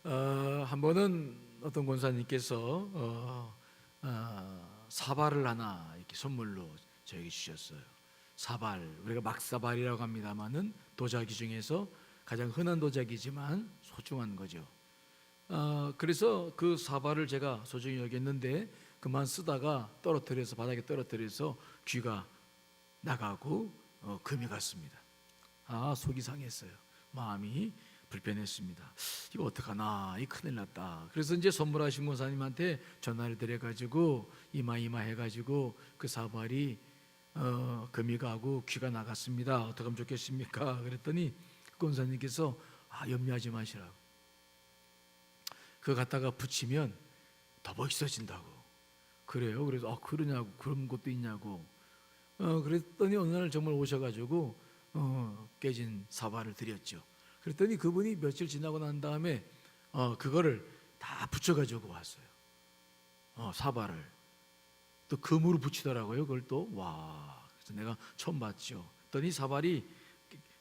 한 번은 어떤 권사님께서 사발을 하나 이렇게 선물로 저에게 주셨어요. 사발, 우리가 막사발이라고 합니다만은 도자기 중에서 가장 흔한 도자기지만 소중한 거죠. 그래서 그 사발을 제가 소중히 여겼는데 그만 쓰다가 떨어뜨려서 바닥에 떨어뜨려서 귀가 나가고 금이 갔습니다. 속이 상했어요. 마음이 불편했습니다. 이거 어떡하나, 이 큰일 났다. 그래서 이제 선물하신 권사님한테 전화를 드려가지고 이마 해가지고 그 사발이 금이 가고 귀가 나갔습니다. 어떻게 하면 좋겠습니까? 그랬더니 권사님께서 염려하지 마시라고. 그거 갖다가 붙이면 더 멋있어진다고. 그래요? 그래서 그러냐고, 그런 것도 있냐고. 그랬더니 어느 날 정말 오셔가지고 깨진 사발을 드렸죠. 그랬더니 그분이 며칠 지나고 난 다음에 그거를 다 붙여가지고 왔어요. 사발을 또 금으로 붙이더라고요. 그걸 또 그래서 내가 처음 봤죠. 그랬더니 사발이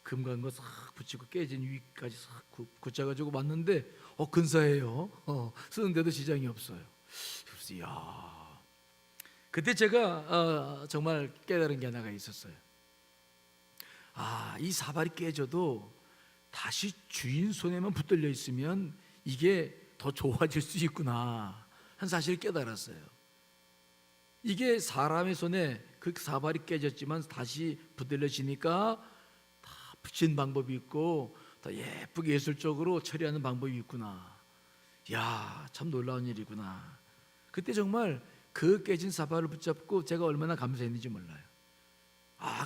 금 같은 거 싹 붙이고 깨진 위까지 싹 굳혀가지고 왔는데 근사해요. 쓰는데도 지장이 없어요. 그래서 그때 제가 정말 깨달은 게 하나가 있었어요. 이 사발이 깨져도 다시 주인 손에만 붙들려 있으면 이게 더 좋아질 수 있구나 한 사실을 깨달았어요. 이게 사람의 손에 그 사발이 깨졌지만 다시 붙들려지니까 다 붙이는 방법이 있고 더 예쁘게 예술적으로 처리하는 방법이 있구나. 참 놀라운 일이구나. 그때 정말 그 깨진 사발을 붙잡고 제가 얼마나 감사했는지 몰라요.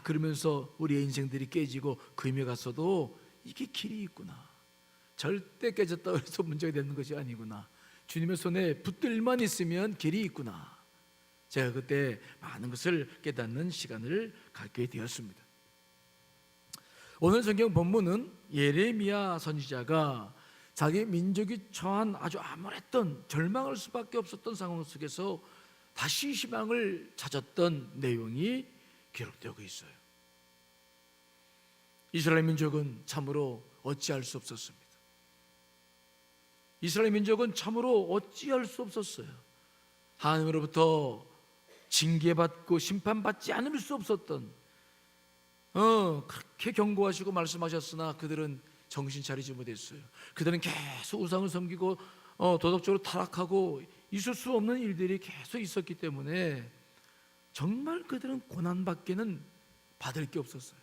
그러면서 우리의 인생들이 깨지고 금이 갔어도 이게 길이 있구나. 절대 깨졌다고 해서 문제가 되는 것이 아니구나. 주님의 손에 붙들만 있으면 길이 있구나. 제가 그때 많은 것을 깨닫는 시간을 갖게 되었습니다. 오늘 성경 본문은 예레미야 선지자가 자기 민족이 처한 아주 암울했던 절망할 수밖에 없었던 상황 속에서 다시 희망을 찾았던 내용이 기록되고 있어요. 이스라엘 민족은 참으로 어찌할 수 없었습니다. 이스라엘 민족은 참으로 어찌할 수 없었어요. 하나님으로부터 징계받고 심판받지 않을 수 없었던 그렇게 경고하시고 말씀하셨으나 그들은 정신 차리지 못했어요. 그들은 계속 우상을 섬기고 도덕적으로 타락하고 있을 수 없는 일들이 계속 있었기 때문에 정말 그들은 고난밖에는 받을 게 없었어요.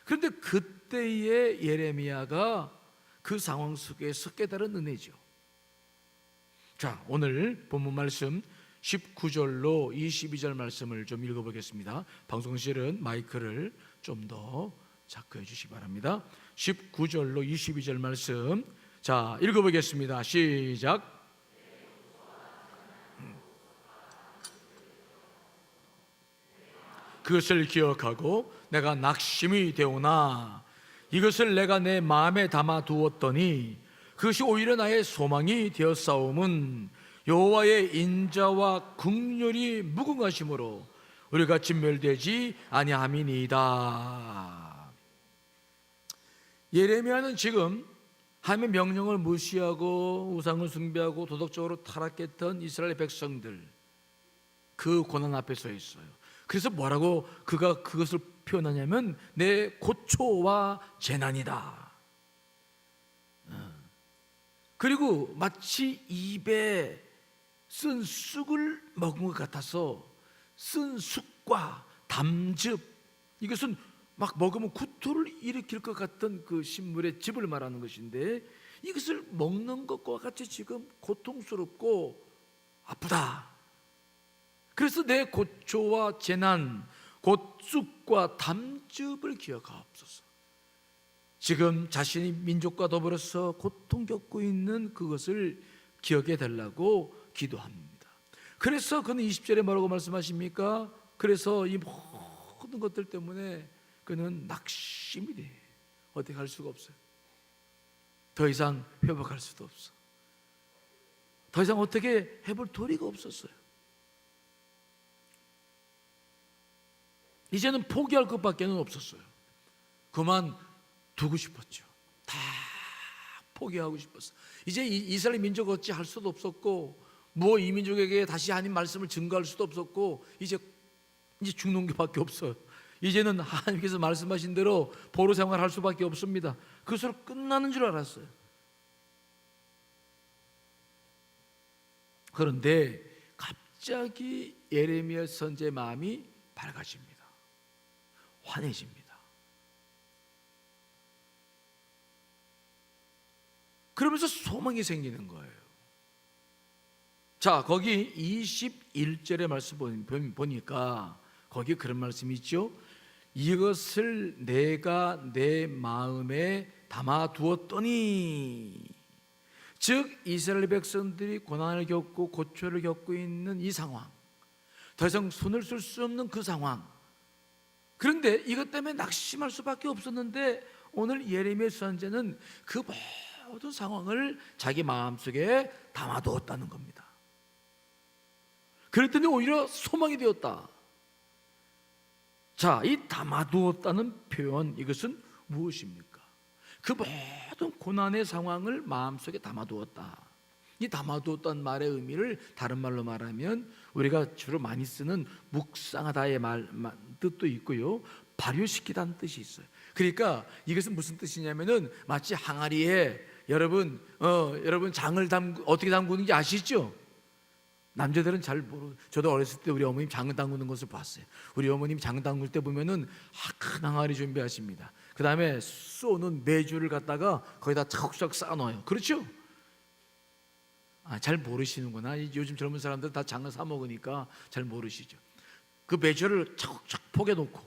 그런데 그때의 예레미야가 그 상황 속에서 깨달은 은혜죠. 자, 오늘 본문 말씀 19절로 22절 말씀을 좀 읽어보겠습니다. 방송실은 마이크를 좀 더 자크해 주시기 바랍니다. 19절로 22절 말씀, 자, 읽어보겠습니다. 시작. 그것을 기억하고 내가 낙심이 되오나 이것을 내가 내 마음에 담아 두었더니 그것이 오히려 나의 소망이 되었사옴은 여호와의 인자와 긍휼이 무궁하심으로 우리가 진멸되지 아니함이니이다. 예레미야는 지금 하나님의 명령을 무시하고 우상을 숭배하고 도덕적으로 타락했던 이스라엘 백성들, 그 고난 앞에 서 있어요. 그래서 뭐라고 그가 그것을 표현하냐면 내 고초와 재난이다. 그리고 마치 입에 쓴 쑥을 먹은 것 같아서 쓴 쑥과 담즙, 이것은 막 먹으면 구토를 일으킬 것 같던 그 식물의 즙을 말하는 것인데 이것을 먹는 것과 같이 지금 고통스럽고 아프다. 그래서 내 고초와 재난, 곧 쑥과 담즙을 기억하옵소서. 지금 자신이 민족과 더불어서 고통 겪고 있는 그것을 기억해 달라고 기도합니다. 그래서 그는 20절에 뭐라고 말씀하십니까? 그래서 이 모든 것들 때문에 그는 낙심이 돼. 어떻게 할 수가 없어요. 더 이상 회복할 수도 없어. 더 이상 어떻게 해볼 도리가 없었어요. 이제는 포기할 것밖에는 없었어요. 그만 두고 싶었죠. 다 포기하고 싶었어. 이제 이스라엘 민족 어찌 할 수도 없었고, 뭐 이 민족에게 다시 하나님 말씀을 증거할 수도 없었고, 이제 죽는 게밖에 없어요. 이제는 하나님께서 말씀하신 대로 포로 생활할 수밖에 없습니다. 그것으로 끝나는 줄 알았어요. 그런데 갑자기 예레미야 선지자의 마음이 밝아집니다. 환해집니다. 그러면서 소망이 생기는 거예요. 자, 거기 21절의 말씀 보니까 거기 그런 말씀이 있죠. 이것을 내가 내 마음에 담아두었더니, 즉 이스라엘 백성들이 고난을 겪고 고초를 겪고 있는 이 상황, 더 이상 손을 쓸 수 없는 그 상황, 그런데 이것 때문에 낙심할 수밖에 없었는데 오늘 예레미야 선지자는 그 모든 상황을 자기 마음속에 담아두었다는 겁니다. 그랬더니 오히려 소망이 되었다. 자, 이 담아두었다는 표현, 이것은 무엇입니까? 그 모든 고난의 상황을 마음속에 담아두었다. 이 담아두었다는 말의 의미를 다른 말로 말하면 우리가 주로 많이 쓰는 묵상하다의 뜻도 있고요, 발효시키다는 뜻이 있어요. 그러니까 이것은 무슨 뜻이냐면은 마치 항아리에 여러분 장을 어떻게 담그는지 아시죠? 남자들은 잘 모르고, 저도 어렸을 때 우리 어머님 장 담그는 것을 봤어요. 우리 어머님 장 담글 때 보면은 큰 항아리 준비하십니다. 그 다음에 쏘는 메주를 갖다가 거기다 차곡차곡 쌓아놓아요. 그렇죠? 잘 모르시는구나. 요즘 젊은 사람들 다 장을 사 먹으니까 잘 모르시죠. 그 메주를 차곡차곡 포개놓고,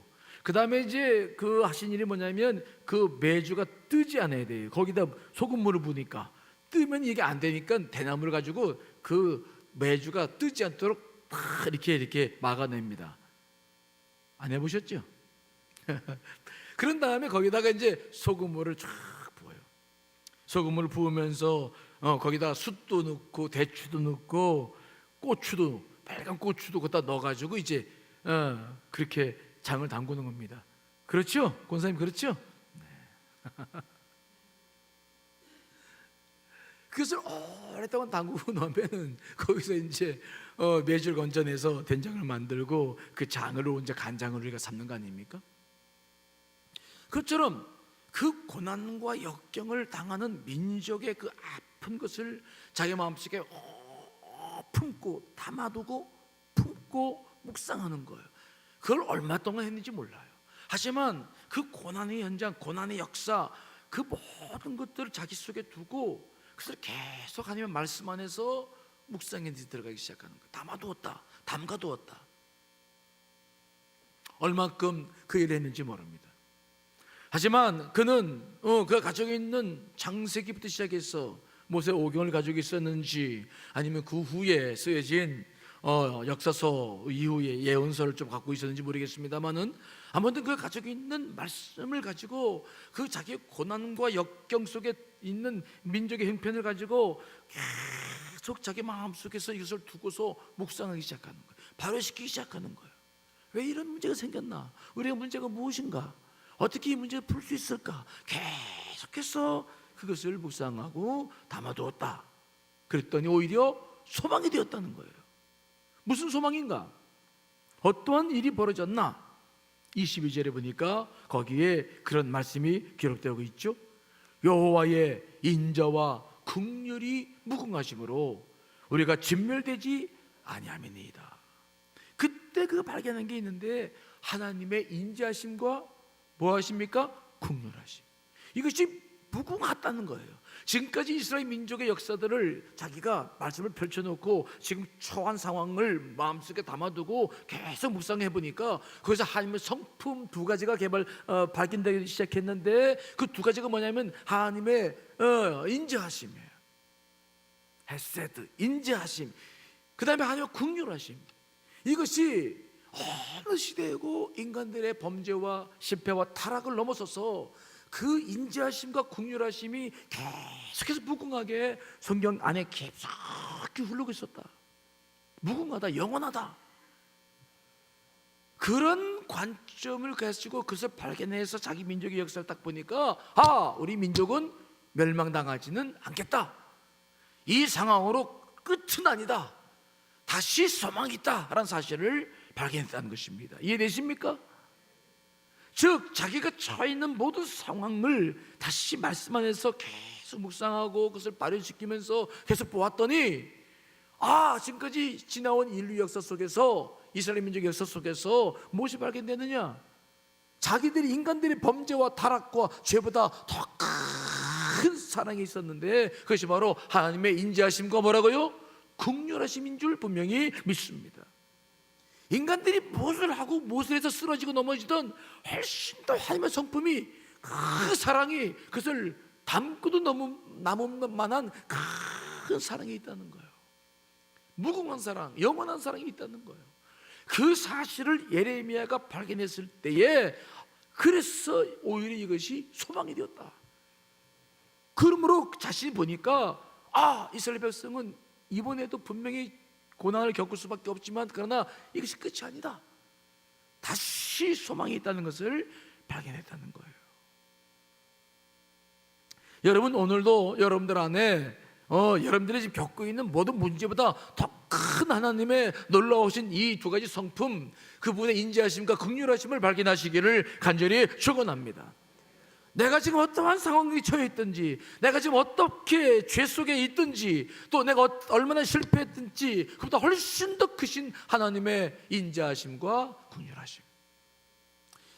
그 다음에 이제 그 하신 일이 뭐냐면 그 메주가 뜨지 않아야 돼요. 거기다 소금물을 부으니까, 뜨면 이게 안 되니까 대나무를 가지고 그 메주가 뜨지 않도록 딱 이렇게 막아냅니다. 안 해보셨죠? 그런 다음에 거기다가 이제 소금물을 쫙 부어요. 소금물을 부으면서 거기다 숯도 넣고 대추도 넣고 고추도, 빨간 고추도 거기다 넣어가지고 이제 그렇게 장을 담그는 겁니다. 그렇죠? 권사님, 그렇죠? 네. 그것을 오랫동안 담그고 나면은 거기서 이제 메주를 건져내서 된장을 만들고 그 장으로 이제 간장을 우리가 삶는 거 아닙니까? 그것처럼 그 고난과 역경을 당하는 민족의 그 아픈 것을 자기 마음속에 품고 담아두고 품고 묵상하는 거예요. 그걸 얼마 동안 했는지 몰라요. 하지만 그 고난의 현장, 고난의 역사, 그 모든 것들을 자기 속에 두고 그것을 계속 하나님의 말씀 안에서 묵상에 들어가기 시작하는 거예요. 담아두었다, 담가두었다. 얼마큼 그 일을 했는지 모릅니다. 하지만 그는 그가 가지고 있는 창세기부터 시작해서 모세 오경을 가지고 있었는지, 아니면 그 후에 쓰여진 역사서 이후에 예언서를 좀 갖고 있었는지 모르겠습니다만은, 아무튼 그가 가지고 있는 말씀을 가지고 그 자기의 고난과 역경 속에 있는 민족의 형편을 가지고 계속 자기 마음속에서 이것을 두고서 묵상하기 시작하는 거예요. 발효시키기 시작하는 거예요. 왜 이런 문제가 생겼나? 우리의 문제가 무엇인가? 어떻게 이 문제를 풀 수 있을까? 계속해서 그것을 묵상하고 담아두었다. 그랬더니 오히려 소망이 되었다는 거예요. 무슨 소망인가? 어떠한 일이 벌어졌나? 22절에 보니까 거기에 그런 말씀이 기록되고 있죠. 여호와의 인자와 긍휼이 무궁하심으로 우리가 진멸되지 아니함이니이다. 그때 그 발견한 게 있는데, 하나님의 인자하심과 뭐 하십니까? 긍휼하심. 이것이 무궁하다는 거예요. 지금까지 이스라엘 민족의 역사들을 자기가 말씀을 펼쳐놓고 지금 처한 상황을 마음속에 담아두고 계속 묵상해 보니까 거기서 하나님의 성품 두 가지가 발견되기 시작했는데, 그 두 가지가 뭐냐면 하나님의 인자하심이에요. 헤세드, 인자하심. 그 다음에 하나님의 긍휼하심. 이것이 어느 시대이고 인간들의 범죄와 실패와 타락을 넘어서서 그 인자하심과 긍휼하심이 계속해서 무궁하게 성경 안에 깊숙이 흐르고 있었다. 무궁하다, 영원하다. 그런 관점을 가지고 그것을 발견해서 자기 민족의 역사를 딱 보니까, 우리 민족은 멸망당하지는 않겠다. 이 상황으로 끝은 아니다. 다시 소망이 있다라는 사실을 발견했다는 것입니다. 이해되십니까? 즉 자기가 처해 있는 모든 상황을 다시 말씀 안에서 계속 묵상하고 그것을 발현시키면서 계속 보았더니 지금까지 지나온 인류 역사 속에서, 이스라엘 민족 역사 속에서 무엇이 발견되느냐? 자기들이, 인간들의 범죄와 타락과 죄보다 더 큰 사랑이 있었는데 그것이 바로 하나님의 인자하심과 뭐라고요? 긍휼하심인 줄 분명히 믿습니다. 인간들이 무엇을 하고 무엇을 해서 쓰러지고 넘어지던 훨씬 더 하나님의 성품이, 그 사랑이, 그것을 담고도 남을 만한 큰 사랑이 있다는 거예요. 무궁한 사랑, 영원한 사랑이 있다는 거예요. 그 사실을 예레미야가 발견했을 때에 그래서 오히려 이것이 소망이 되었다. 그러므로 자신이 보니까 이스라엘 백성은 이번에도 분명히 고난을 겪을 수밖에 없지만 그러나 이것이 끝이 아니다. 다시 소망이 있다는 것을 발견했다는 거예요. 여러분, 오늘도 여러분들 안에 여러분들이 지금 겪고 있는 모든 문제보다 더 큰 하나님의 놀라우신 이 두 가지 성품, 그분의 인자하심과 긍휼하심을 발견하시기를 간절히 축원합니다. 내가 지금 어떠한 상황에 처해 있든지, 내가 지금 어떻게 죄 속에 있든지, 또 내가 얼마나 실패했든지 그보다 훨씬 더 크신 하나님의 인자하심과 긍휼하심,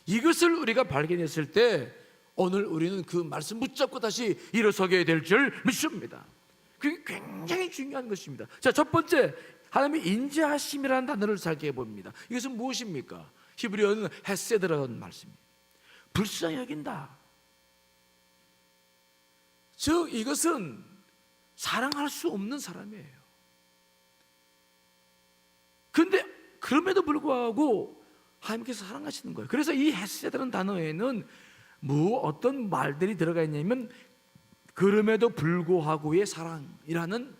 이것을 우리가 발견했을 때 오늘 우리는 그 말씀 붙잡고 다시 일어서게 될 줄 믿습니다. 그게 굉장히 중요한 것입니다. 자, 첫 번째, 하나님의 인자하심이라는 단어를 살펴봅니다. 이것은 무엇입니까? 히브리어는 헤세드라는 말씀입니다. 불쌍히 여긴다. 즉 이것은 사랑할 수 없는 사람이에요. 그런데 그럼에도 불구하고 하나님께서 사랑하시는 거예요. 그래서 이 헤세드라는 단어에는 어떤 말들이 들어가 있냐면 그럼에도 불구하고의 사랑이라는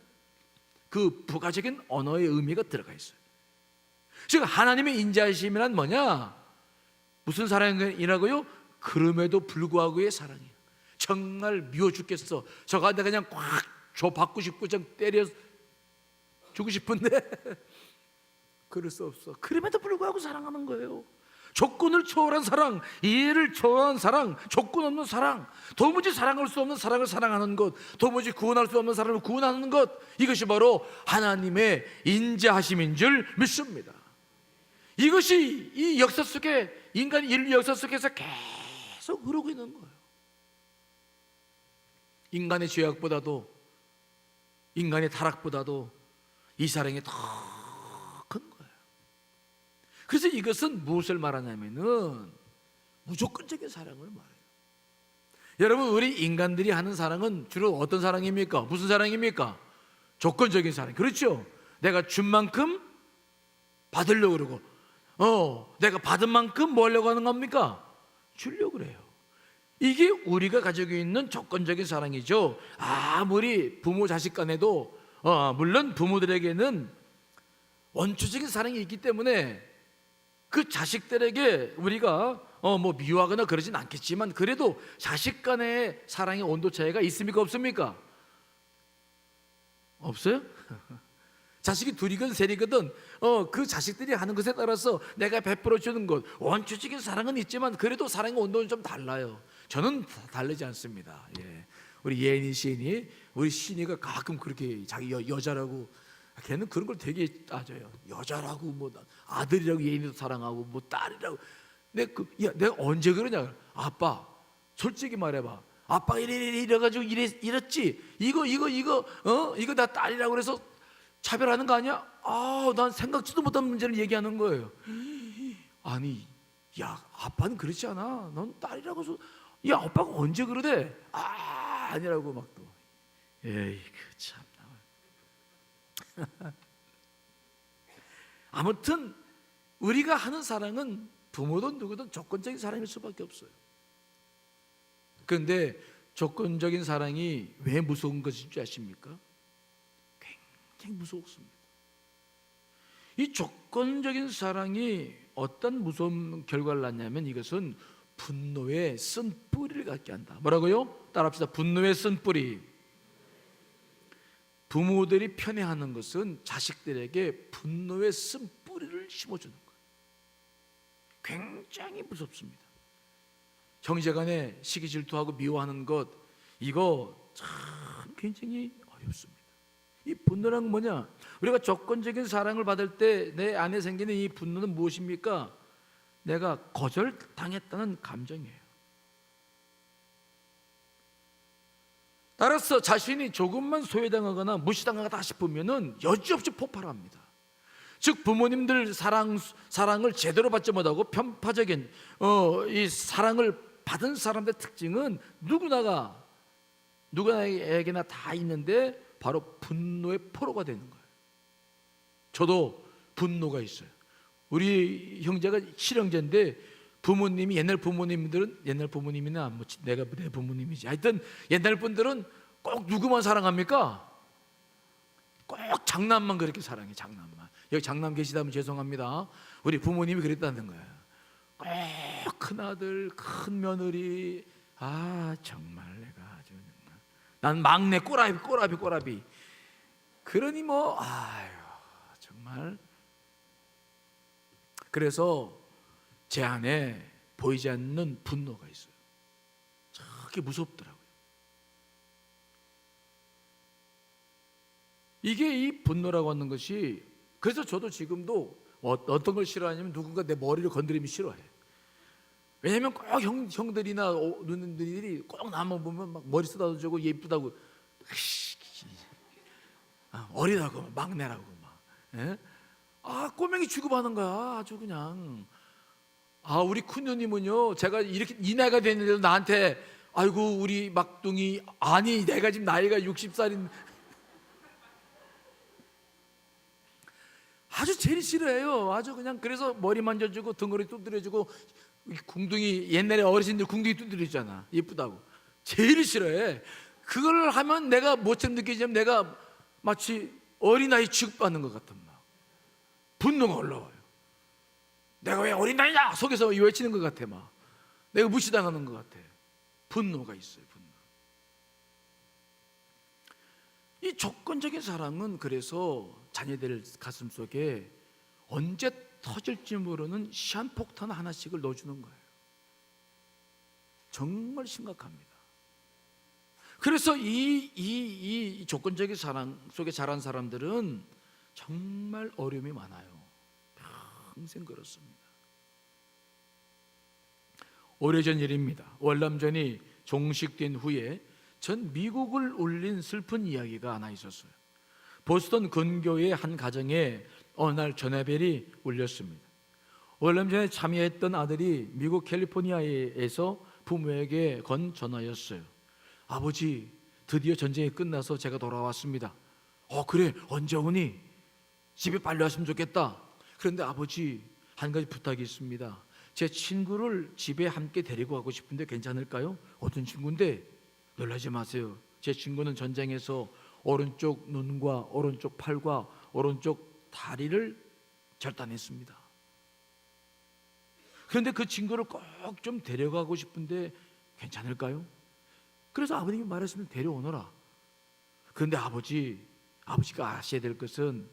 그 부가적인 언어의 의미가 들어가 있어요. 즉 하나님의 인자하심이란 뭐냐? 무슨 사랑이라고요? 그럼에도 불구하고의 사랑이에요. 정말 미워 죽겠어, 저가 내가 그냥 꽉 받고 싶고 좀 때려 주고 싶은데 그럴 수 없어. 그럼에도 불구하고 사랑하는 거예요. 조건을 초월한 사랑, 이해를 초월한 사랑, 조건 없는 사랑, 도무지 사랑할 수 없는 사랑을 사랑하는 것, 도무지 구원할 수 없는 사람을 구원하는 것, 이것이 바로 하나님의 인자하심인 줄 믿습니다. 이것이 이 역사 속에, 인간 인류 역사 속에서 계속 흐르고 있는 거예요. 인간의 죄악보다도, 인간의 타락보다도 이 사랑이 더 큰 거예요. 그래서 이것은 무엇을 말하냐면은 무조건적인 사랑을 말해요. 여러분, 우리 인간들이 하는 사랑은 주로 어떤 사랑입니까? 무슨 사랑입니까? 조건적인 사랑. 그렇죠? 내가 준 만큼 받으려고 그러고, 내가 받은 만큼 뭐 하려고 하는 겁니까? 주려고 그래요. 이게 우리가 가지고 있는 조건적인 사랑이죠. 아무리 부모 자식 간에도 물론 부모들에게는 원초적인 사랑이 있기 때문에 그 자식들에게 우리가 미워하거나 그러진 않겠지만 그래도 자식 간의 사랑의 온도 차이가 있습니까? 없습니까? 없어요? 자식이 둘이건 셋이거든 그 자식들이 하는 것에 따라서 내가 베풀어 주는 것, 원초적인 사랑은 있지만 그래도 사랑의 온도는 좀 달라요. 저는 다르지 않습니다. 우리 예은이 시인이, 우리 시인이가 가끔 그렇게 자기 여자라고, 걔는 그런 걸 되게 따져요. 여자라고, 뭐 아들이라고 예인이도 사랑하고, 뭐 딸이라고. 내가 언제 그러냐? 아빠, 솔직히 말해봐. 아빠 이래가지고 이랬지. 이거 나 딸이라고 그래서 차별하는 거 아니야? 난 생각지도 못한 문제를 얘기하는 거예요. 아니, 야, 아빠는 그렇지 않아. 넌 딸이라고 해서, 야, 아빠가 언제 그러대? 아니라고 막 또. 에이, 그 참. 아무튼 우리가 하는 사랑은 부모든 누구든 조건적인 사랑일 수밖에 없어요. 그런데 조건적인 사랑이 왜 무서운 것인 줄 아십니까? 굉장히 무섭습니다. 이 조건적인 사랑이 어떤 무서운 결과를 낳냐면 이것은 분노의 쓴 뿌리를 갖게 한다. 뭐라고요? 따라합시다. 분노의 쓴 뿌리. 부모들이 편애하는 것은 자식들에게 분노의 쓴 뿌리를 심어주는 거예요. 굉장히 무섭습니다. 형제간에 시기 질투하고 미워하는 것, 이거 참 굉장히 어렵습니다. 이 분노란 뭐냐? 우리가 조건적인 사랑을 받을 때 내 안에 생기는 이 분노는 무엇입니까? 내가 거절당했다는 감정이에요. 따라서 자신이 조금만 소외당하거나 무시당하다 싶으면은 여지없이 폭발합니다. 즉 부모님들 사랑을 제대로 받지 못하고 편파적인 이 사랑을 받은 사람들의 특징은 누구나에게나 다 있는데 바로 분노의 포로가 되는 거예요. 저도 분노가 있어요. 우리 형제가 실형제인데 부모님이 옛날 부모님이나 뭐 내가 내 부모님이지, 하여튼 옛날 분들은 꼭 누구만 사랑합니까? 꼭 장남만 그렇게 사랑해. 장남만. 여기 장남 계시다면 죄송합니다. 우리 부모님이 그랬다는 거예요. 꼭 큰아들 큰 며느리, 정말 내가 아주 난 막내 꼬라비. 그러니 뭐 정말. 그래서 제 안에 보이지 않는 분노가 있어요. 저게 무섭더라고요. 이게 이 분노라고 하는 것이, 그래서 저도 지금도 어떤 걸 싫어하냐면 누군가 내 머리를 건드리면 싫어해요. 왜냐면 꼭 형들이나 누님들이 꼭 나만 보면 막 머리 쓰다듬고 예쁘다고, 어리다고 막내라고 막, 예? 꼬맹이 취급하는 거야. 아주 그냥. 우리 큰누님은요, 제가 이렇게 이 나이가 됐는데도 나한테 아이고 우리 막둥이, 아니 내가 지금 나이가 60살인 아주 제일 싫어해요. 아주 그냥. 그래서 머리 만져주고 등허리 두드려주고, 궁둥이, 옛날에 어르신들 궁둥이 두드려주잖아, 예쁘다고. 제일 싫어해. 그걸 하면 내가 뭐처럼 느끼지만 내가 마치 어린아이 취급받는 것 같은 막 분노가 올라와요. 내가 왜 어린아이냐 속에서 외치는 것 같아. 막 내가 무시당하는 것 같아. 분노가 있어요. 분노. 이 조건적인 사랑은 그래서 자녀들 가슴 속에 언제 터질지 모르는 시한폭탄 하나씩을 넣어주는 거예요. 정말 심각합니다. 그래서 이 조건적인 사랑 속에 자란 사람들은 정말 어려움이 많아요. 평생 그렇습니다. 오래전 일입니다. 월남전이 종식된 후에 전 미국을 울린 슬픈 이야기가 하나 있었어요. 보스턴 근교의 한 가정에 어느 날 전화벨이 울렸습니다. 월남전에 참여했던 아들이 미국 캘리포니아에서 부모에게 건 전화였어요. 아버지, 드디어 전쟁이 끝나서 제가 돌아왔습니다. 그래, 언제 오니? 집에 빨리 왔으면 좋겠다. 그런데 아버지, 한 가지 부탁이 있습니다. 제 친구를 집에 함께 데리고 가고 싶은데 괜찮을까요? 어떤 친구인데? 놀라지 마세요. 제 친구는 전쟁에서 오른쪽 눈과 오른쪽 팔과 오른쪽 다리를 절단했습니다. 그런데 그 친구를 꼭 좀 데려가고 싶은데 괜찮을까요? 그래서 아버님이 말했습니다. 데려오너라. 그런데 아버지가 아셔야 될 것은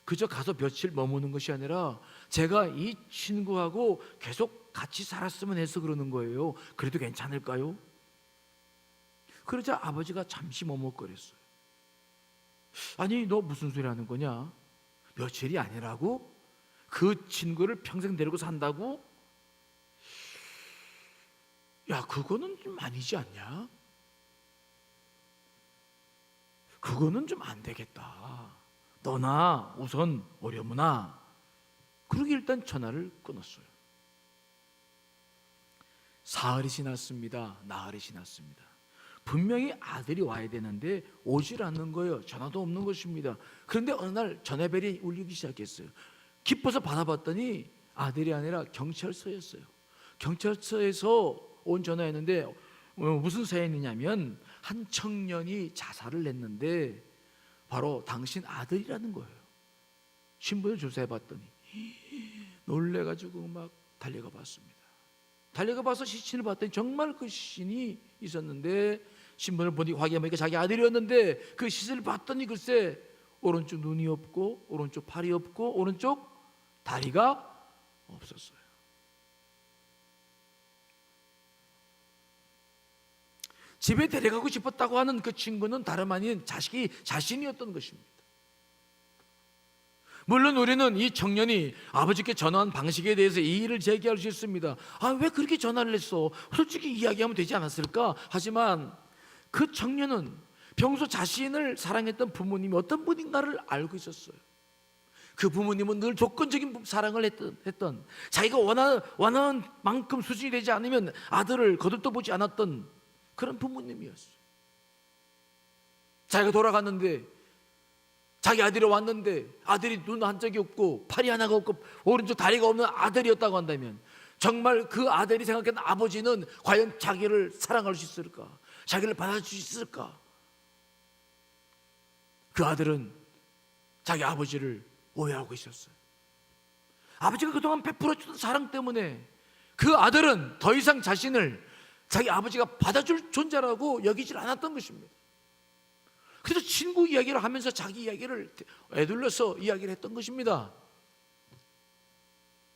그저 가서 며칠 머무는 것이 아니라 제가 이 친구하고 계속 같이 살았으면 해서 그러는 거예요. 그래도 괜찮을까요? 그러자 아버지가 잠시 머뭇거렸어요. 아니, 너 무슨 소리 하는 거냐? 며칠이 아니라고? 그 친구를 평생 데리고 산다고? 야, 그거는 좀 아니지 않냐? 그거는 좀 안 되겠다. 너나 우선 어려무나. 그러고 일단 전화를 끊었어요. 사흘이 지났습니다. 나흘이 지났습니다. 분명히 아들이 와야 되는데 오질 않는 거예요. 전화도 없는 것입니다. 그런데 어느 날 전화벨이 울리기 시작했어요. 기뻐서 받아봤더니 아들이 아니라 경찰서였어요. 경찰서에서 온 전화였는데 무슨 사연이냐면 한 청년이 자살을 했는데 바로 당신 아들이라는 거예요. 신분을 조사해봤더니 놀래가지고 막 달려가 봤습니다. 달려가 봐서 시신을 봤더니 정말 그 시신이 있었는데, 신문을 보니 확인해보니까 자기 아들이었는데, 그 시신을 봤더니 글쎄 오른쪽 눈이 없고 오른쪽 팔이 없고 오른쪽 다리가 없었어요. 집에 데려가고 싶었다고 하는 그 친구는 다름 아닌 자신이었던 것입니다. 물론 우리는 이 청년이 아버지께 전화한 방식에 대해서 이의를 제기할 수 있습니다. 왜 그렇게 전화를 했어? 솔직히 이야기하면 되지 않았을까? 하지만 그 청년은 평소 자신을 사랑했던 부모님이 어떤 분인가를 알고 있었어요. 그 부모님은 늘 조건적인 사랑을 했던 자기가 원하는 만큼 수준이 되지 않으면 아들을 거들떠보지 않았던 그런 부모님이었어요. 자기가 돌아갔는데, 자기 아들이 왔는데 아들이 눈 한 적이 없고 팔이 하나가 없고 오른쪽 다리가 없는 아들이었다고 한다면, 정말 그 아들이 생각했던 아버지는 과연 자기를 사랑할 수 있을까? 자기를 받아줄 수 있을까? 그 아들은 자기 아버지를 오해하고 있었어요. 아버지가 그동안 베풀어주던 사랑 때문에 그 아들은 더 이상 자신을 자기 아버지가 받아줄 존재라고 여기질 않았던 것입니다. 그래서 친구 이야기를 하면서 자기 이야기를 애둘러서 이야기를 했던 것입니다.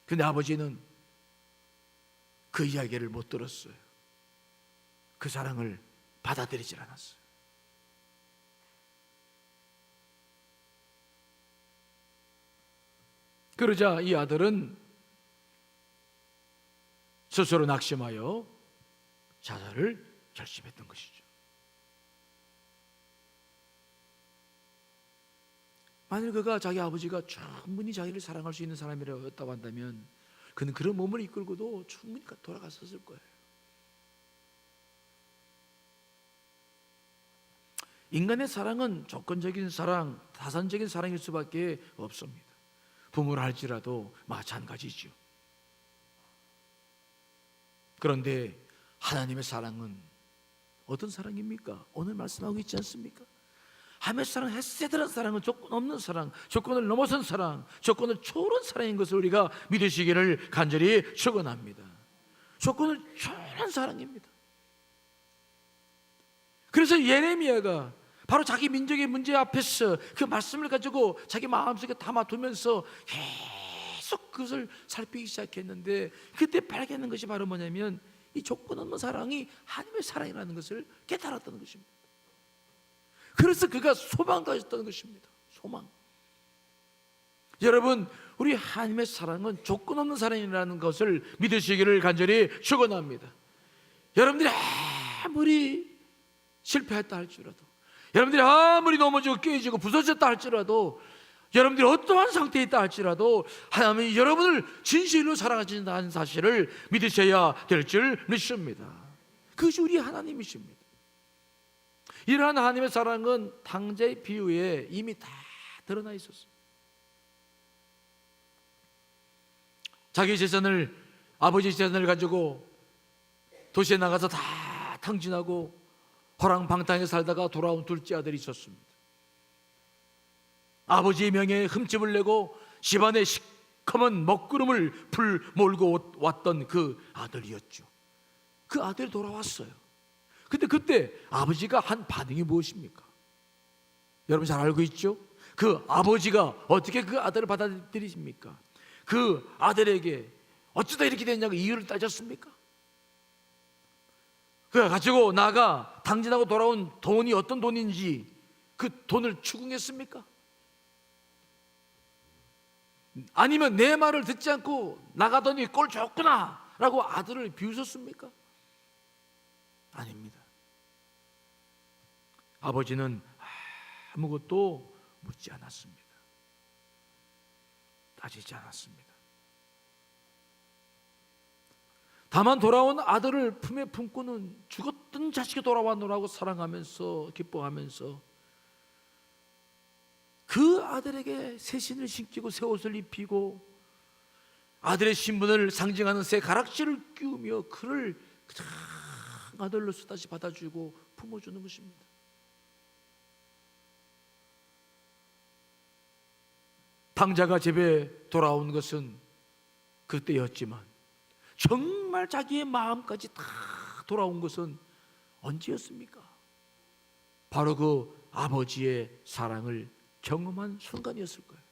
근데 아버지는 그 이야기를 못 들었어요. 그 사랑을 받아들이질 않았어요. 그러자 이 아들은 스스로 낙심하여 자살을 결심했던 것이죠. 만일 그가 자기 아버지가 충분히 자기를 사랑할 수 있는 사람이라고 한다면 그는 그런 몸을 이끌고도 충분히 돌아갔었을 거예요. 인간의 사랑은 조건적인 사랑, 타산적인 사랑일 수밖에 없습니다. 부모를 할지라도 마찬가지죠. 그런데 하나님의 사랑은 어떤 사랑입니까? 오늘 말씀하고 있지 않습니까? 하나님의 사랑, 헤세드라는 사랑은 조건 없는 사랑, 조건을 넘어선 사랑, 조건을 초월한 사랑인 것을 우리가 믿으시기를 간절히 축원합니다. 조건을 초월한 사랑입니다. 그래서 예레미야가 바로 자기 민족의 문제 앞에서 그 말씀을 가지고 자기 마음속에 담아두면서 계속 그것을 살피기 시작했는데, 그때 발견한 것이 바로 뭐냐면 이 조건 없는 사랑이 하나님의 사랑이라는 것을 깨달았다는 것입니다. 그래서 그가 소망 가졌다는 것입니다. 소망. 여러분, 우리 하나님의 사랑은 조건 없는 사랑이라는 것을 믿으시기를 간절히 축원합니다. 여러분들이 아무리 실패했다 할지라도, 여러분들이 아무리 넘어지고 깨지고 부서졌다 할지라도, 여러분들이 어떠한 상태에 있다 할지라도 하나님이 여러분을 진실로 사랑하신다는 사실을 믿으셔야 될 줄 믿습니다. 그것이 우리 하나님이십니다. 이러한 하나님의 사랑은 탕자의 비유에 이미 다 드러나 있었어요. 자기 재산을, 아버지 재산을 가지고 도시에 나가서 다 탕진하고 호랑방탕에 살다가 돌아온 둘째 아들이 있었습니다. 아버지의 명예에 흠집을 내고 집안에 시커먼 먹구름을 풀 몰고 왔던 그 아들이었죠. 그 아들이 돌아왔어요. 근데 그때 아버지가 한 반응이 무엇입니까? 여러분 잘 알고 있죠? 그 아버지가 어떻게 그 아들을 받아들이십니까? 그 아들에게 어쩌다 이렇게 됐냐고 이유를 따졌습니까? 그래 가지고 나가 당진하고 돌아온 돈이 어떤 돈인지 그 돈을 추궁했습니까? 아니면 내 말을 듣지 않고 나가더니 꼴 좋구나 라고 아들을 비웃었습니까? 아닙니다. 아버지는 아무것도 묻지 않았습니다. 따지지 않았습니다. 다만 돌아온 아들을 품에 품고는 죽었던 자식이 돌아왔노라고 사랑하면서 기뻐하면서 그 아들에게 새 신을 신기고 새 옷을 입히고 아들의 신분을 상징하는 새 가락지를 끼우며 그를 아들로서 다시 받아주고 품어주는 것입니다. 탕자가 집에 돌아온 것은 그때였지만 정말 자기의 마음까지 다 돌아온 것은 언제였습니까? 바로 그 아버지의 사랑을 경험한 순간이었을 거예요.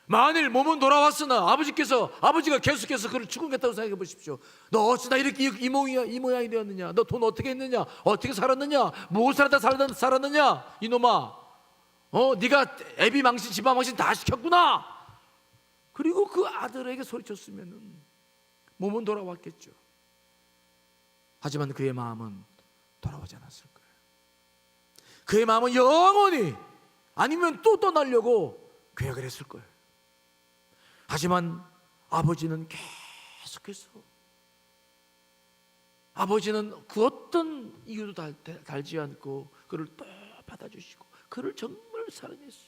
만일 몸은 돌아왔으나 아버지가 계속해서 그를 죽음겠다고 생각해 보십시오. 너 어찌나 이렇게 이 모양이 되었느냐? 너 돈 어떻게 했느냐? 어떻게 살았느냐? 무엇을 하다 살았느냐? 이놈아, 네가 애비 망신 집안 망신 다 시켰구나. 그리고 그 아들에게 소리쳤으면 몸은 돌아왔겠죠. 하지만 그의 마음은 돌아오지 않았을 거예요. 그의 마음은 영원히, 아니면 또 떠나려고 계획을 했을 거예요. 하지만 아버지는 계속해서, 아버지는 그 어떤 이유도 달지 않고 그를 또 받아주시고 그를 정말 사랑했어.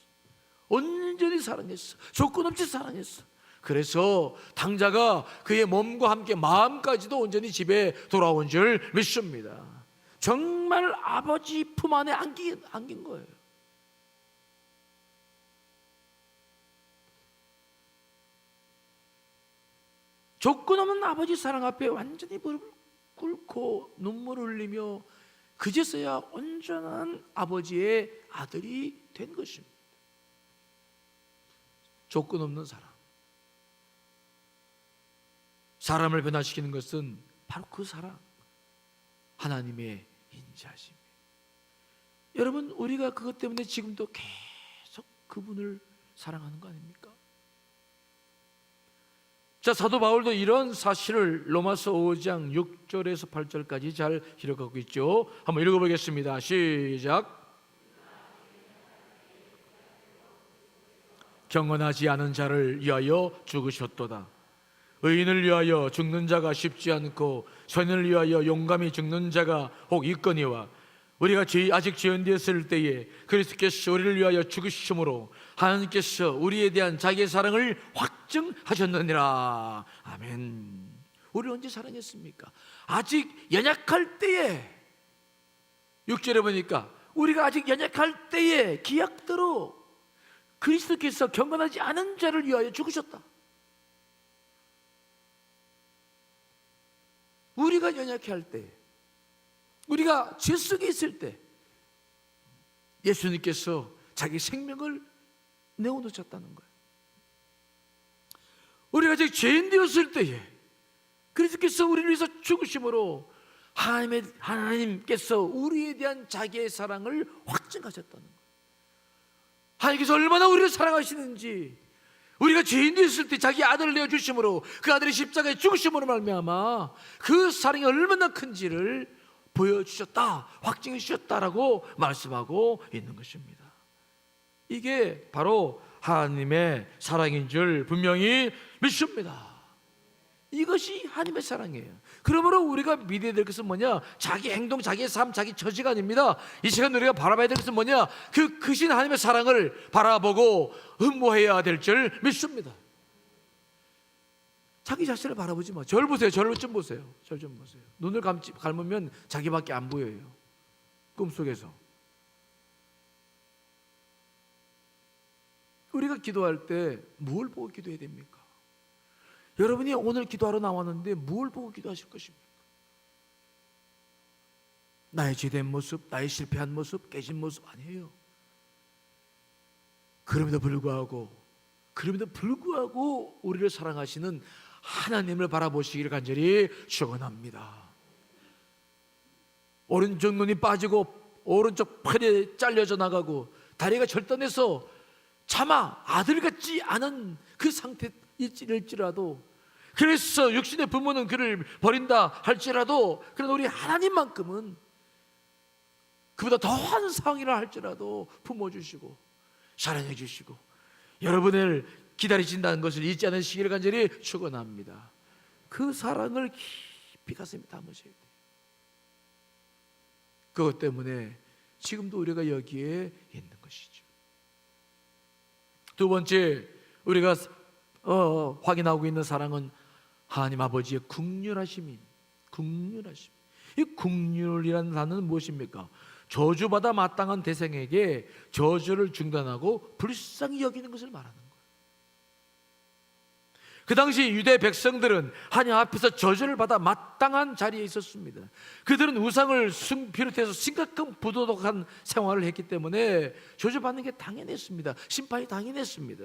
온전히 사랑했어. 조건 없이 사랑했어. 그래서 당자가 그의 몸과 함께 마음까지도 온전히 집에 돌아온 줄 믿습니다. 정말 아버지 품 안에 안긴 거예요. 조건 없는 아버지 사랑 앞에 완전히 무릎을 꿇고 눈물을 흘리며 그제서야 온전한 아버지의 아들이 된 것입니다. 조건 없는 사랑. 사람을 변화시키는 것은 바로 그 사랑, 하나님의 인자하심이에요. 여러분, 우리가 그것 때문에 지금도 계속 그분을 사랑하는 거 아닙니까? 자, 사도 바울도 이런 사실을 로마서 5장 6절에서 8절까지 잘 기록하고 있죠. 한번 읽어보겠습니다. 시작. 경건하지 않은 자를 위하여 죽으셨도다. 의인을 위하여 죽는 자가 쉽지 않고 선인을 위하여 용감히 죽는 자가 혹 있거니와 우리가 아직 죄인되었을 때에 그리스도께서 우리를 위하여 죽으심으로 하나님께서 우리에 대한 자기의 사랑을 확증하셨느니라. 아멘. 우리를 언제 사랑했습니까? 아직 연약할 때에, 6절에 보니까 우리가 아직 연약할 때에 기약대로 그리스도께서 경건하지 않은 자를 위하여 죽으셨다. 우리가 연약할 때, 우리가 죄 속에 있을 때 예수님께서 자기 생명을 내어놓으셨다는 거예요. 우리가 아직 죄인 되었을 때에 그리스도께서 우리를 위해서 죽으심으로 하나님께서 우리에 대한 자기의 사랑을 확증하셨다는 거예요. 하나님께서 얼마나 우리를 사랑하시는지, 우리가 죄인 되었을 때 자기 아들을 내어주심으로 그 아들이 십자가에 죽으심으로 말미암아 그 사랑이 얼마나 큰지를 보여주셨다, 확증해 주셨다라고 말씀하고 있는 것입니다. 이게 바로 하나님의 사랑인 줄 분명히 믿습니다. 이것이 하나님의 사랑이에요. 그러므로 우리가 믿어야 될 것은 뭐냐? 자기 행동, 자기의 삶, 자기 처지가 아닙니다. 이 시간 우리가 바라봐야 될 것은 뭐냐? 그 크신 하나님의 사랑을 바라보고 흠모해야 될 줄 믿습니다. 자기 자신을 바라보지 마. 저를 보세요. 저를 좀 보세요. 저를 좀 보세요. 눈을 감으면 자기밖에 안 보여요. 꿈속에서. 우리가 기도할 때 뭘 보고 기도해야 됩니까? 여러분이 오늘 기도하러 나왔는데 뭘 보고 기도하실 것입니까? 나의 죄된 모습, 나의 실패한 모습, 깨진 모습 아니에요. 그럼에도 불구하고 우리를 사랑하시는 하나님을 바라보시기를 간절히 축원합니다. 오른쪽 눈이 빠지고 오른쪽 팔이 잘려져 나가고 다리가 절단해서 차마 아들 같지 않은 그 상태일지라도, 그래서 육신의 부모는 그를 버린다 할지라도, 그래도 우리 하나님만큼은 그보다 더한 상황이라 할지라도 품어주시고 사랑해 주시고 여러분을 기다리신다는 것을 잊지 않으시기를 간절히 축원합니다. 그 사랑을 깊이 가슴에 담으셔야 돼요. 그것 때문에 지금도 우리가 여기에 있는 것이죠. 두 번째, 우리가 확인하고 있는 사랑은 하나님 아버지의 국률하심이. 이 국률이라는 단어는 무엇입니까? 저주받아 마땅한 대상에게 저주를 중단하고 불쌍히 여기는 것을 말하는 거예요. 그 당시 유대 백성들은 하나님 앞에서 저주를 받아 마땅한 자리에 있었습니다. 그들은 우상을 비롯해서 심각한 부도덕한 생활을 했기 때문에 저주받는 게 당연했습니다. 심판이 당연했습니다.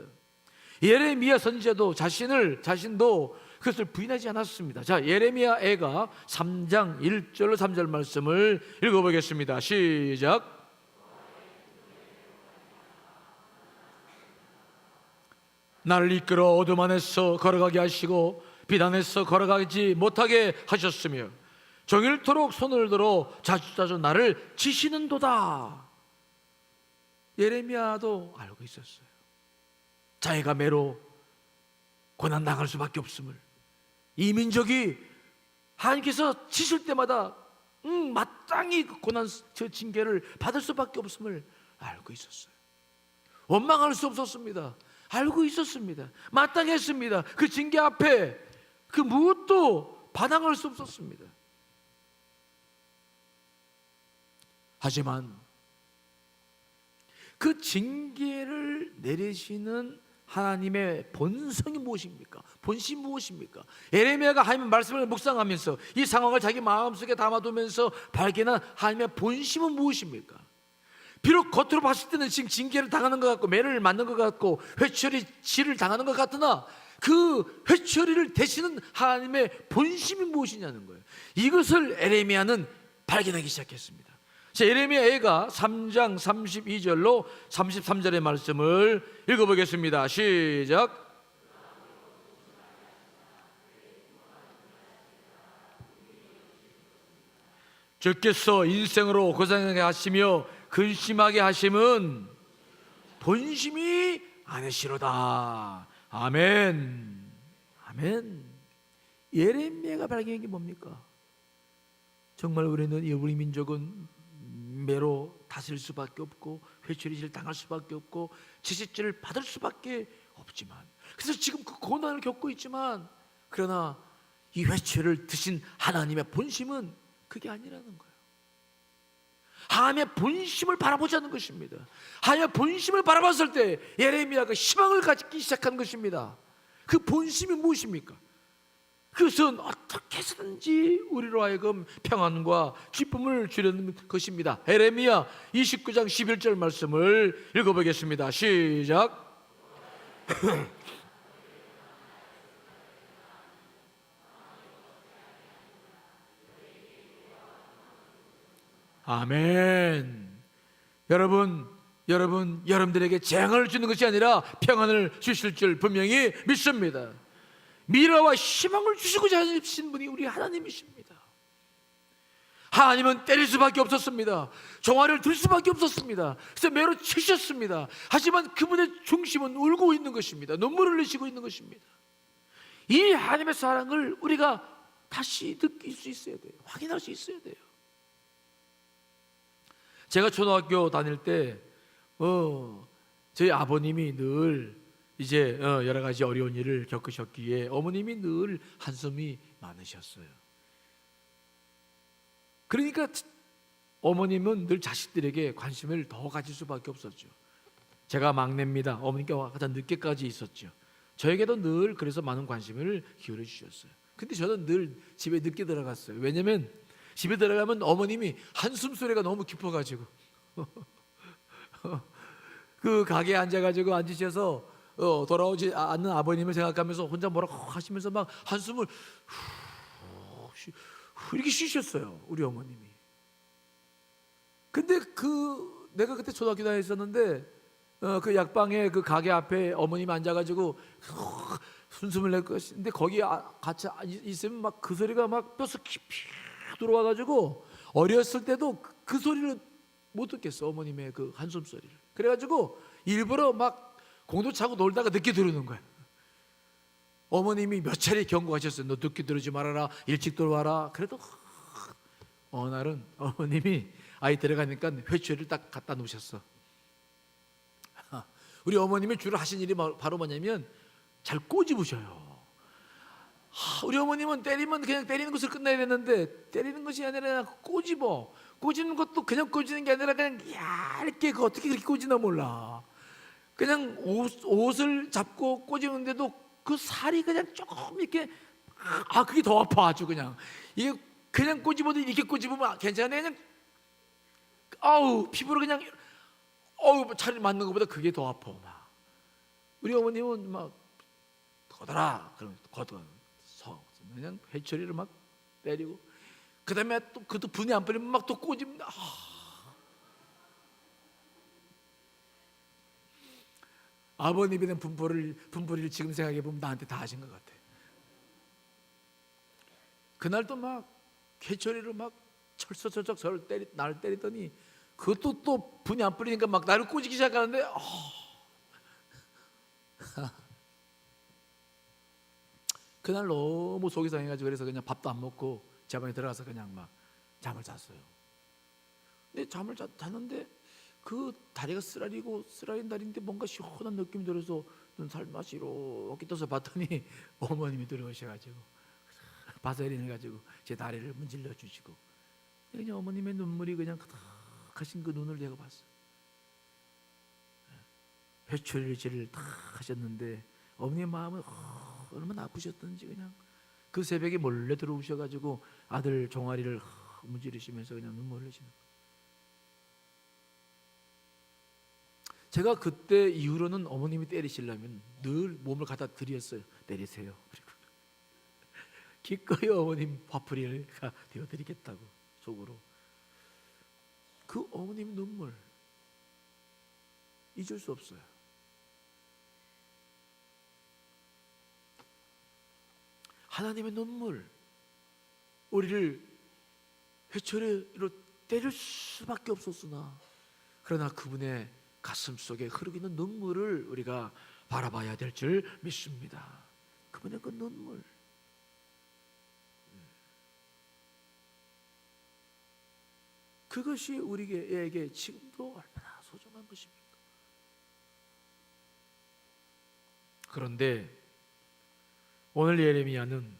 예레미야 선지자도 자신도 그것을 부인하지 않았습니다. 자, 예레미야 애가 3장 1절로 3절 말씀을 읽어보겠습니다. 시작. 나를 이끌어 어둠 안에서 걸어가게 하시고 빛 안에서 걸어가지 못하게 하셨으며 종일토록 손을 들어 자주자주 나를 치시는도다. 예레미야도 알고 있었어요. 자기가 매로 고난 당할 수밖에 없음을, 이 민족이 하나님께서 치실 때마다 마땅히 고난 저 징계를 받을 수밖에 없음을 알고 있었어요. 원망할 수 없었습니다. 알고 있었습니다. 마땅했습니다. 그 징계 앞에 그 무엇도 반항할 수 없었습니다. 하지만 그 징계를 내리시는 하나님의 본성이 무엇입니까? 본심이 무엇입니까? 예레미야가 하나님의 말씀을 묵상하면서 이 상황을 자기 마음속에 담아두면서 발견한 하나님의 본심은 무엇입니까? 비록 겉으로 봤을 때는 지금 징계를 당하는 것 같고 매를 맞는 것 같고 회초리질을 당하는 것 같으나 그 회초리를 대시는 하나님의 본심이 무엇이냐는 거예요. 이것을 예레미야는 발견하기 시작했습니다. 자, 예레미야 애가 3장 32절로 33절의 말씀을 읽어보겠습니다. 시작. 주께서 인생으로 고생하게 하시며 근심하게 하심은 본심이 아니시로다. 아멘. 아멘. 예레미야가 발견한 게 뭡니까? 정말 우리 민족은 매로 다스릴 수밖에 없고 회초리질 당할 수밖에 없고 채찍질을 받을 수밖에 없지만, 그래서 지금 그 고난을 겪고 있지만, 그러나 이 회초리를 드신 하나님의 본심은 그게 아니라는 거예요. 하나님의 본심을 바라보자는 것입니다. 하나님의 본심을 바라봤을 때 예레미야가 희망을 갖기 시작한 것입니다. 그 본심이 무엇입니까? 그것은 어떻게 해서든지 우리로 하여금 평안과 기쁨을 주려는 것입니다. 예레미야 29장 11절 말씀을 읽어보겠습니다. 시작. 아멘. 여러분들에게 재앙을 주는 것이 아니라 평안을 주실 줄 분명히 믿습니다. 미래와 희망을 주시고자 하신 분이 우리 하나님이십니다. 하나님은 때릴 수밖에 없었습니다. 종아리를 들 수밖에 없었습니다. 그래서 매로 치셨습니다. 하지만 그분의 중심은 울고 있는 것입니다. 눈물을 흘리시고 있는 것입니다. 이 하나님의 사랑을 우리가 다시 느낄 수 있어야 돼요. 확인할 수 있어야 돼요. 제가 초등학교 다닐 때 저희 아버님이 늘 이제 여러 가지 어려운 일을 겪으셨기에 어머님이 늘 한숨이 많으셨어요. 그러니까 어머님은 늘 자식들에게 관심을 더 가질 수밖에 없었죠. 제가 막내입니다. 어머니가 가장 늦게까지 있었죠. 저에게도 늘 그래서 많은 관심을 기울여 주셨어요. 근데 저는 늘 집에 늦게 들어갔어요. 왜냐면 집에 들어가면 어머님이 한숨 소리가 너무 깊어가지고 그 가게에 앉으셔서 돌아오지 않는 아버님을 생각하면서 혼자 뭐라고 하시면서 막 한숨을 이렇게 쉬셨어요, 우리 어머님이. 근데 내가 그때 초등학교 다녔었는데 그 약방에 그 가게 앞에 어머님이 앉아가지고 한숨을 낼 것인데 거기 같이 있으면 막 그 소리가 막 뼛속 깊이 들어와가지고 어렸을 때도 그 소리를 못 듣겠어, 어머님의 그 한숨 소리를. 그래가지고 일부러 막 공도 차고 놀다가 늦게 들어오는 거야. 어머님이 몇 차례 경고하셨어요. 너 늦게 들어오지 말아라, 일찍 들어와라. 그래도 어느 날은 어머님이 아이 들어가니까 회초리를 딱 갖다 놓으셨어. 우리 어머님이 주로 하신 일이 바로 뭐냐면 잘 꼬집으셔요. 우리 어머님은 때리면 그냥 때리는 것을 끝내야 되는데 때리는 것이 아니라 꼬집어. 꼬집는 것도 그냥 꼬집는 게 아니라 그냥 얇게 어떻게 그렇게 꼬지나 몰라. 그냥 옷을 잡고 꼬집는데도 그 살이 그냥 조금 이렇게 그게 더 아파. 아주 그냥 이게 그냥 꼬집어도 이렇게 꼬집으면 괜찮은데 그냥 피부로 그냥 차를 맞는 것보다 그게 더 아파. 막 우리 어머님은 막 걷어라 그러면 그냥 회초리를 막 때리고 그다음에 또 그것도 분이 안 풀리면 막 또 꼬집는다. 아버님에 대한 분풀이를 지금 생각해 보면 나한테 다 하신 것 같아. 그날도 막 회초리로 막 철썩철썩 나를 때리더니 그것도 또 분이 안 풀리니까 막 나를 꼬집기 시작하는데 그날 너무 속이 상해가지고 그래서 그냥 밥도 안 먹고 제 방에 들어가서 그냥 막 잠을 잤어요. 근데 잠을 잤는데 그 다리가 쓰라린 다리인데 뭔가 시원한 느낌이 들어서 눈 살맛이 이렇게 떠서 봤더니 어머님이 들어오셔가지고 바세린 해가지고 제 다리를 문질러 주시고 그냥 어머님의 눈물이 그냥 가득하신 그 눈을 내가 봤어. 회초리질을 다 하셨는데 어머님 마음은 얼마나 아프셨던지 그냥 그 새벽에 몰래 들어오셔가지고 아들 종아리를 문지르시면서 그냥 눈물 흘리시는 거예요. 제가 그때 이후로는 어머님이 때리시려면 늘 몸을 갖다 드렸어요. 때리세요. 그리고 기꺼이 어머님 화풀이가 되어드리겠다고 속으로. 그 어머님 눈물 잊을 수 없어요. 하나님의 눈물, 우리를 회초리로 때릴 수밖에 없었으나 그러나 그분의 가슴 속에 흐르고 있는 눈물을 우리가 바라봐야 될 줄 믿습니다. 그분의 그 눈물, 그것이 우리에게 지금도 얼마나 소중한 것입니까? 그런데 오늘 예레미야는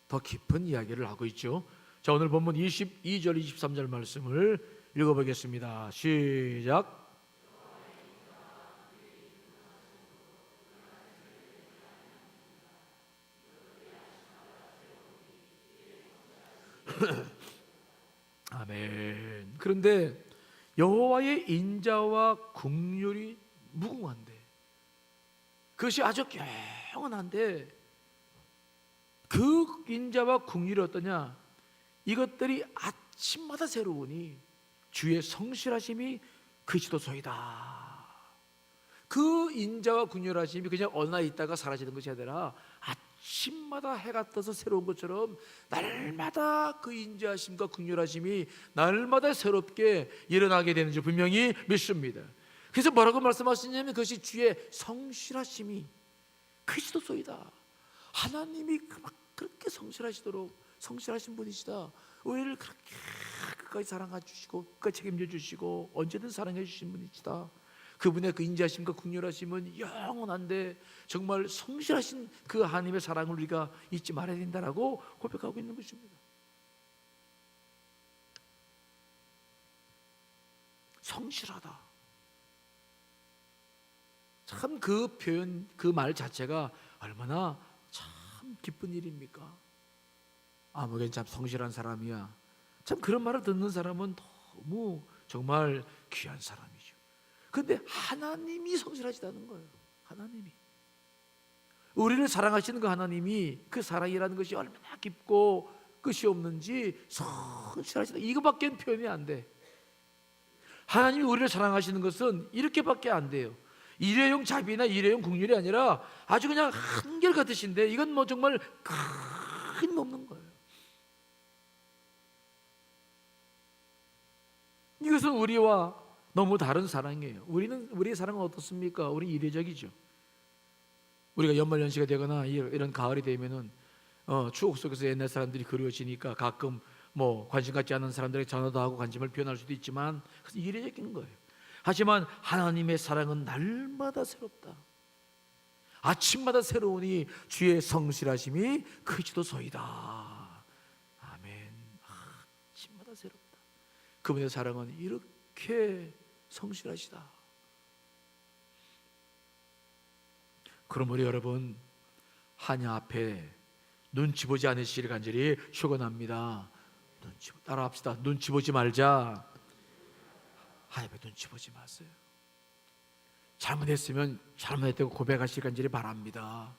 더 깊은 이야기를 하고 있죠. 자, 오늘 본문 22절 23절 말씀을 읽어보겠습니다. 시작. 아멘. 그런데 여호와의 인자와 긍휼이 무궁한데, 그것이 아주 영원한데, 그 인자와 긍휼이 어떠냐? 이것들이 아침마다 새로우니 주의 성실하심이 그리스도소이다. 그 인자와 긍휼하심이 그냥 어느 날 있다가 사라지는 것이 아니라 아침마다 해가 떠서 새로운 것처럼 날마다 그 인자하심과 긍휼하심이 날마다 새롭게 일어나게 되는 줄 분명히 믿습니다. 그래서 뭐라고 말씀하시냐면 그것이 주의 성실하심이 그리스도소이다. 하나님이 그렇게 성실하신 분이시다. 우리를 그렇게 끝까지 사랑해 주시고 끝까지 책임져 주시고 언제든 사랑해 주신 분이시다. 그분의 그 인자하심과 긍휼하심은 영원한데 정말 성실하신 그 하나님의 사랑을 우리가 잊지 말아야 된다라고 고백하고 있는 것입니다. 성실하다. 참 그 표현, 그 말 자체가 얼마나 참 기쁜 일입니까? 아무개는 참 성실한 사람이야. 참 그런 말을 듣는 사람은 너무 정말 귀한 사람이죠. 그런데 하나님이 성실하시다는 거예요. 하나님이 우리를 사랑하시는 그 하나님이 그 사랑이라는 것이 얼마나 깊고 끝이 없는지 성실하시다, 이거밖에 표현이 안 돼. 하나님이 우리를 사랑하시는 것은 이렇게밖에 안 돼요. 일회용 자비나 일회용 긍휼이 아니라 아주 그냥 한결같으신데 이건 뭐 정말 큰 힘 없는 거예요. 이것은 우리와 너무 다른 사랑이에요. 우리의 사랑은 어떻습니까? 우리 이례적이죠. 우리가 연말연시가 되거나 이런 가을이 되면은 추억 속에서 옛날 사람들이 그리워지니까 가끔 뭐 관심 갖지 않는 사람들에게 전화도 하고 관심을 표현할 수도 있지만 그것은 이례적인 거예요. 하지만 하나님의 사랑은 날마다 새롭다. 아침마다 새로우니 주의 성실하심이 그리스도소이다. 아멘. 아침마다 새롭다. 그분의 사랑은 이렇게 성실하시다. 그러므로 여러분, 하나님 앞에 눈치 보지 않으시기를 간절히 축원합니다. 따라합시다. 눈치 보지 말자. 하나님의 눈치 보지 마세요. 잘못했으면 잘못했다고 고백하시길 간절히 바랍니다.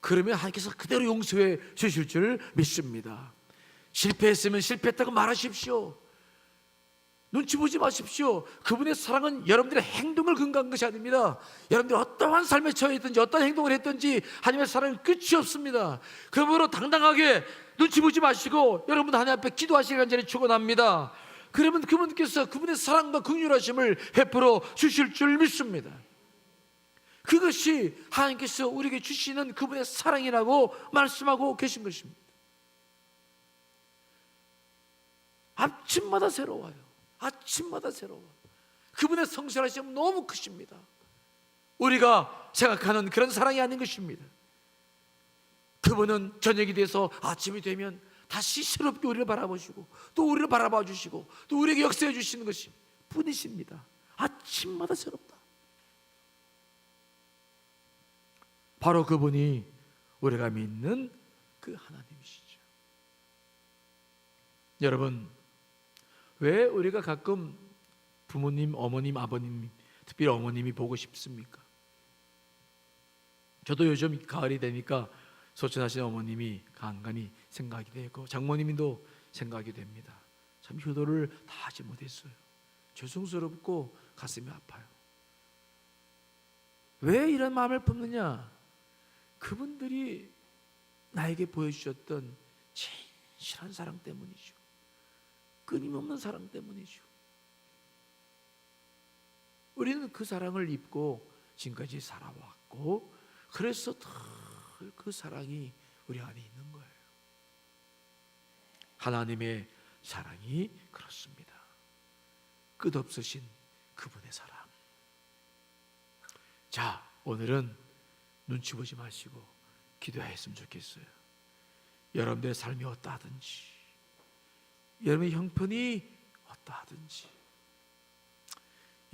그러면 하나님께서 그대로 용서해 주실 줄 믿습니다. 실패했으면 실패했다고 말하십시오. 눈치 보지 마십시오. 그분의 사랑은 여러분들의 행동을 근거한 것이 아닙니다. 여러분들이 어떠한 삶에 처해있든지 어떤 행동을 했든지 하나님의 사랑은 끝이 없습니다. 그러므로 당당하게 눈치 보지 마시고 여러분 하나님 앞에 기도하시길 간절히 축원합니다. 그러면 그분께서 그분의 사랑과 긍휼하심을 베풀어 주실 줄 믿습니다. 그것이 하나님께서 우리에게 주시는 그분의 사랑이라고 말씀하고 계신 것입니다. 아침마다 새로워요. 아침마다 새로워. 그분의 성실하심은 너무 크십니다. 우리가 생각하는 그런 사랑이 아닌 것입니다. 그분은 저녁이 돼서 아침이 되면 다시 새롭게 우리를 바라보시고 또 우리를 바라봐 주시고 또 우리에게 역사해 주시는 것이 뿐이십니다. 아침마다 새롭다. 바로 그분이 우리가 믿는 그 하나님이시죠. 여러분, 왜 우리가 가끔 부모님, 어머님, 아버님, 특별히 어머님이 보고 싶습니까? 저도 요즘 가을이 되니까 소천하신 어머님이 간간히 생각이 되고 장모님도 생각이 됩니다. 참 효도를 다 하지 못했어요. 죄송스럽고 가슴이 아파요. 왜 이런 마음을 품느냐? 그분들이 나에게 보여주셨던 진실한 사랑 때문이죠. 끊임없는 사랑 때문이죠. 우리는 그 사랑을 입고 지금까지 살아왔고 그래서 더 그 사랑이 우리 안에 있는 거예요. 하나님의 사랑이 그렇습니다. 끝없으신 그분의 사랑. 자, 오늘은 눈치 보지 마시고 기도했으면 좋겠어요. 여러분들의 삶이 어떠하든지, 여러분의 형편이 어떠하든지,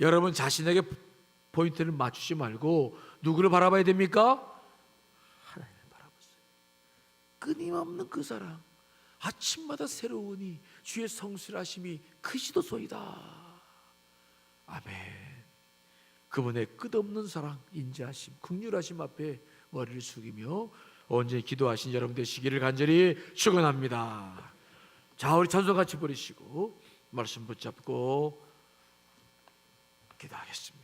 여러분 자신에게 포인트를 맞추지 말고 누구를 바라봐야 됩니까? 하나님을 바라보세요. 끊임없는 그 사랑, 아침마다 새로우니 주의 성실하심이 크시도소이다. 아멘. 그분의 끝없는 사랑, 인자하심, 긍휼하심 앞에 머리를 숙이며 온전히 기도하신 여러분 되시기를 간절히 축원합니다. 자, 우리 찬송 같이 부르시고 말씀 붙잡고 기도하겠습니다.